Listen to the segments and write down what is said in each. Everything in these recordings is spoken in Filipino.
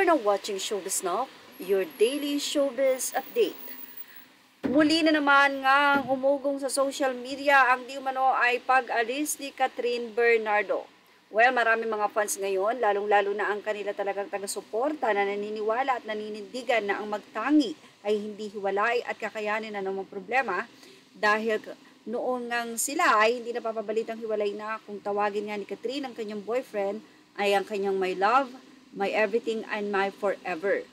You're now watching Showbiz Now, your daily showbiz update. Muli na naman nga umugong sa social media ang di umano ay pag-alis ni Catherine Bernardo. Well, marami mga fans ngayon, lalong-lalo na ang kanila talagang taga-suporta na naniniwala at naninindigan na ang magtangi ay hindi hiwalay at kakayanin na ng problema dahil noon ngang sila ay hindi napapabalitang hiwalay na kung tawagin nga ni Catherine ang kanyang boyfriend ay ang kanyang my love, my everything and my forever.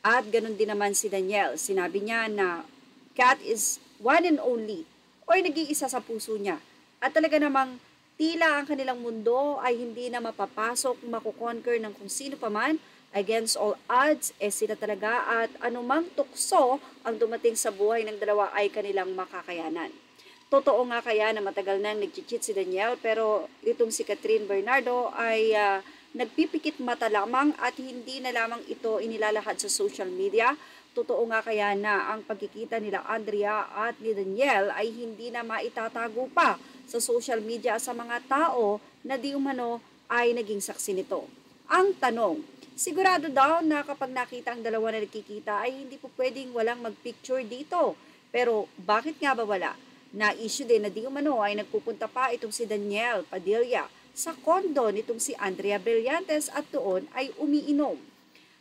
At ganun din naman si Danielle. Sinabi niya na Kat is one and only or nag-iisa sa puso niya. At talaga namang tila ang kanilang mundo ay hindi na mapapasok, makukonquer ng kung sino pa man. Against all odds, sila talaga at anumang tukso ang dumating sa buhay ng dalawa ay kanilang makakayanan. Totoo nga kaya na matagal nang nag-cheat si Danielle pero itong si Catherine Bernardo ay nagpipikit mata lamang at hindi na lamang ito inilalahad sa social media. Totoo nga kaya na ang pagkikita nila Andrea at ni Danielle ay hindi na maitatago pa sa social media sa mga tao na di umano ay naging saksi nito. Ang tanong, sigurado daw na kapag nakita ang dalawa na nagkikita ay hindi po pwedeng walang magpicture dito. Pero bakit nga ba wala? Na-issue din na di umano ay nagpupunta pa itong si Danielle Padilla sa kondo nitong si Andrea Brillantes at doon ay umiinom.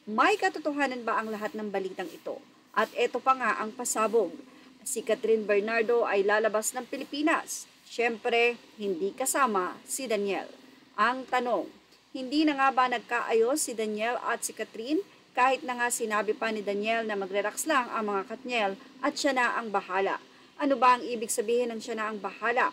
May katotohanan ba ang lahat ng balitang ito? At eto pa nga ang pasabog. Si Catherine Bernardo ay lalabas ng Pilipinas. Siyempre, hindi kasama si Danielle. Ang tanong, hindi na nga ba nagkaayos si Danielle at si Catherine? Kahit na nga sinabi pa ni Danielle na magre-relax lang ang mga Katniel at siya na ang bahala. Ano ba ang ibig sabihin ng siya na ang bahala?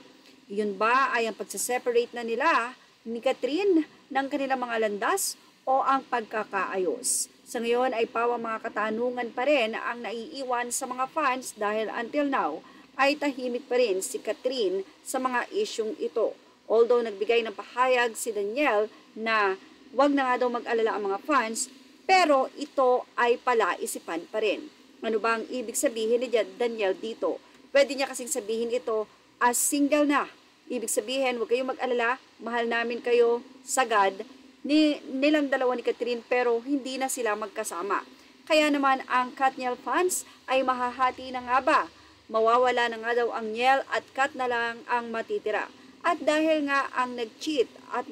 Yun ba ay ang pagsaseparate na nila ni Catherine ng kanilang mga landas o ang pagkakaayos? Sa ngayon ay pawang mga katanungan pa rin ang naiiwan sa mga fans dahil until now ay tahimik pa rin si Catherine sa mga isyung ito. Although nagbigay ng pahayag si Danielle na wag na nga daw mag-alala ang mga fans, pero ito ay palaisipan pa rin. Ano ba ang ibig sabihin ni Danielle dito? Pwede niya kasing sabihin ito as single na. Ibig sabihin, huwag kayong mag-alala, mahal namin kayo sagad nilang dalawa ni Catherine pero hindi na sila magkasama. Kaya naman ang Katniel fans ay mahahati na nga ba? Mawawala na nga daw ang Niel at Kat na lang ang matitira. At dahil nga ang nag-cheat at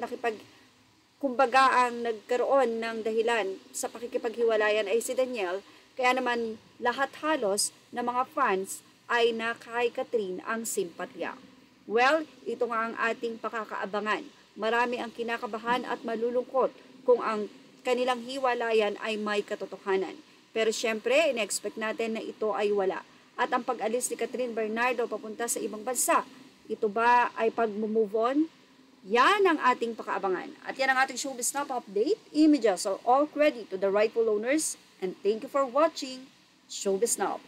kumbaga ang nagkaroon ng dahilan sa pakikipaghiwalayan ay si Danielle, kaya naman lahat halos ng mga fans ay na kay Catherine ang simpatya. Well, ito nga ang ating pakakaabangan. Marami ang kinakabahan at malulungkot kung ang kanilang hiwalayan ay may katotohanan. Pero syempre, in-expect natin na ito ay wala. At ang pag-alis ni Catherine Bernardo papunta sa ibang bansa, ito ba ay pag-move on? Yan ang ating pakaabangan. At yan ang ating Showbiz Now update. Images are all credit to the rightful owners. And thank you for watching Showbiz Now.